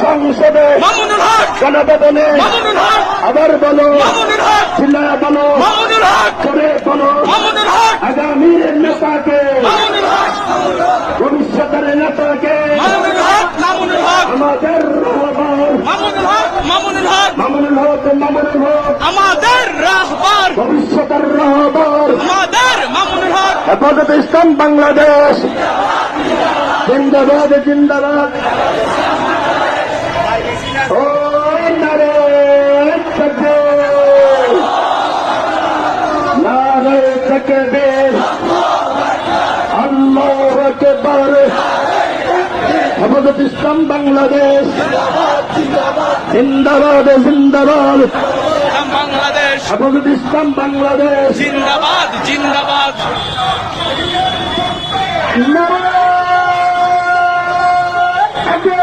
সংসদে মামুনুল হক, গণভবনে মামুনুল হক, আবার বলো, মামুনুল হক, চিল্লায়া বলো, মামুনুল হক, করে বলো, মামুনুল হক, আগামীর নেতাকে, মামুনুল হক, ভবিষ্যতের নেতাকে মামুনুল হক, মামুনুল হক, আমাদের রাহবার মামুনুল হক, মামুনুল হক, মামুনুল হক, মামুনুল হক, আমাদের রাহবার, ভবিষ্যতের রাহবার আমাদের মামুনুল হক। হেফাজতে ইসলাম বাংলাদেশ জিন্দাবাদ, জিন্দাবাদ। ও নারে তাকবীর, নারে তাকবীর, আল্লাহু আকবার। হেফাজতে ইসলাম বাংলাদেশ জিন্দাবাদ, জিন্দাবাদ। বাংলাদেশ হেফাজতে ইসলাম বাংলাদেশ জিন্দাবাদ, জিন্দাবাদ। নারে তাকবীর।